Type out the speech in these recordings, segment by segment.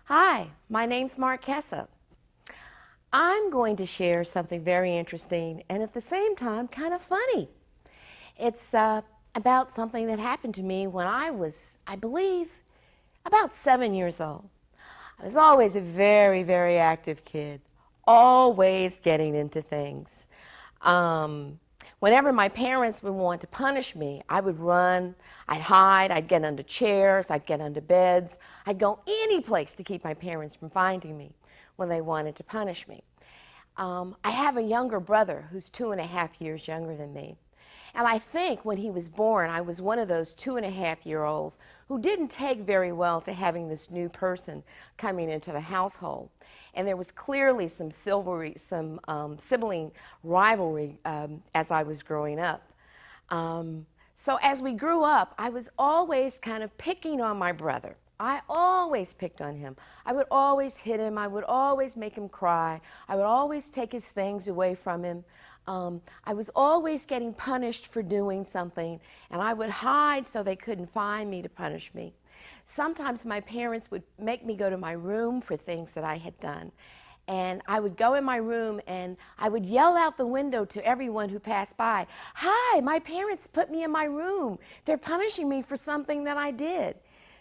Hi, my name's Marquessa. I'm going to share something very interesting and at the same time kind of funny. It's about something that happened to me when I was, I believe, about 7 years old. I was always a very, very active kid, always getting into things. Um, Whenever my parents would want to punish me, I would run, I'd hide, I'd get under chairs, I'd get under beds, I'd go any place to keep my parents from finding me when they wanted to punish me. I have a younger brother who's 2.5 years younger than me. And I think when he was born, I was one of those 2.5-year-olds who didn't take very well to having this new person coming into the household. And there was clearly some sibling rivalry as I was growing up. So as we grew up, I was always kind of picking on my brother. I always picked on him. I would always hit him. I would always make him cry. I would always take his things away from him. I was always getting punished for doing something, and I would hide so they couldn't find me to punish me. Sometimes my parents would make me go to my room for things that I had done. And I would go in my room and I would yell out the window to everyone who passed by, "Hi, my parents put me in my room. They're punishing me for something that I did."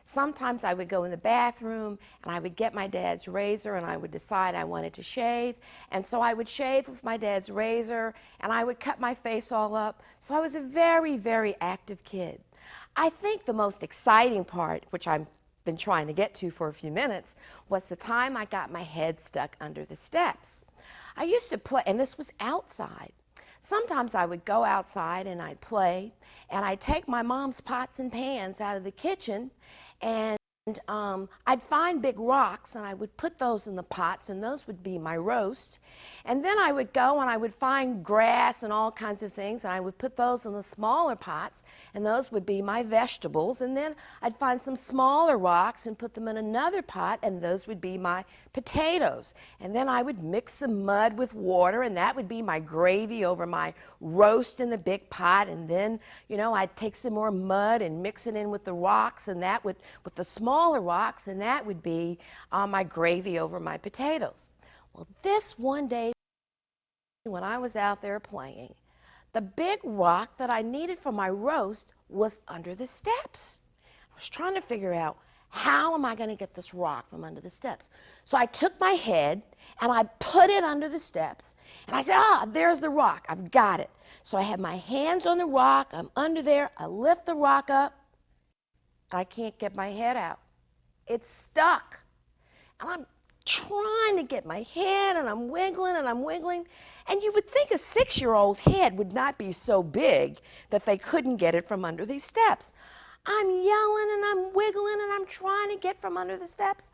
Sometimes I would go in the bathroom and I would get my dad's razor and I would decide I wanted to shave. And so I would shave with my dad's razor and I would cut my face all up. So I was a very, very active kid. I think the most exciting part, which I've been trying to get to for a few minutes, was the time I got my head stuck under the steps. I used to play, and this was outside. Sometimes I would go outside and I'd play, and I'd take my mom's pots and pans out of the kitchen, and I'd find big rocks and I would put those in the pots, and those would be my roast. And then I would go and I would find grass and all kinds of things, and I would put those in the smaller pots, and those would be my vegetables. And then I'd find some smaller rocks and put them in another pot, and those would be my potatoes. And then I would mix some mud with water, and that would be my gravy over my roast in the big pot. And then, I'd take some more mud and mix it in with the rocks, and that would, with the smaller rocks, and that would be my gravy over my potatoes. Well, this one day when I was out there playing, the big rock that I needed for my roast was under the steps. I was trying to figure out, how am I going to get this rock from under the steps? So I took my head and I put it under the steps, and I said, there's the rock. I've got it. So I have my hands on the rock. I'm under there. I lift the rock up. I can't get my head out. It's stuck. And I'm trying to get my head, and I'm wiggling and I'm wiggling. And you would think a 6-year-old's head would not be so big that they couldn't get it from under these steps. I'm yelling and I'm wiggling and I'm trying to get from under the steps.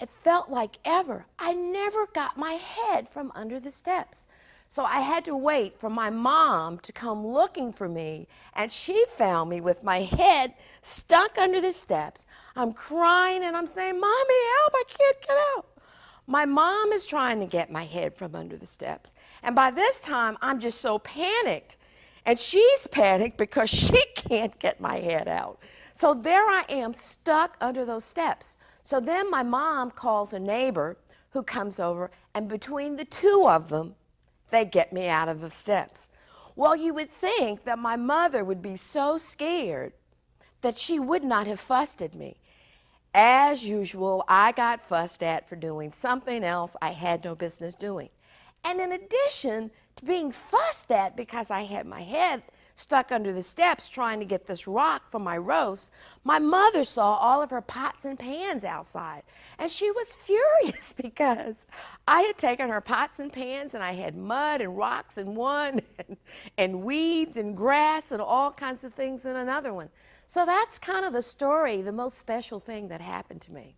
It felt like ever. I never got my head from under the steps. So I had to wait for my mom to come looking for me, and she found me with my head stuck under the steps. I'm crying and I'm saying, "Mommy, help, I can't get out." My mom is trying to get my head from under the steps. And by this time, I'm just so panicked. And she's panicked because she can't get my head out. So there I am, stuck under those steps. So then my mom calls a neighbor who comes over, and between the two of them, they get me out of the steps. Well, you would think that my mother would be so scared that she would not have fussed at me. As usual, I got fussed at for doing something else I had no business doing. And in addition to being fussed at because I had my head stuck under the steps trying to get this rock for my roast, my mother saw all of her pots and pans outside. And she was furious because I had taken her pots and pans and I had mud and rocks in one and weeds and grass and all kinds of things in another one. So that's kind of the story, the most special thing that happened to me.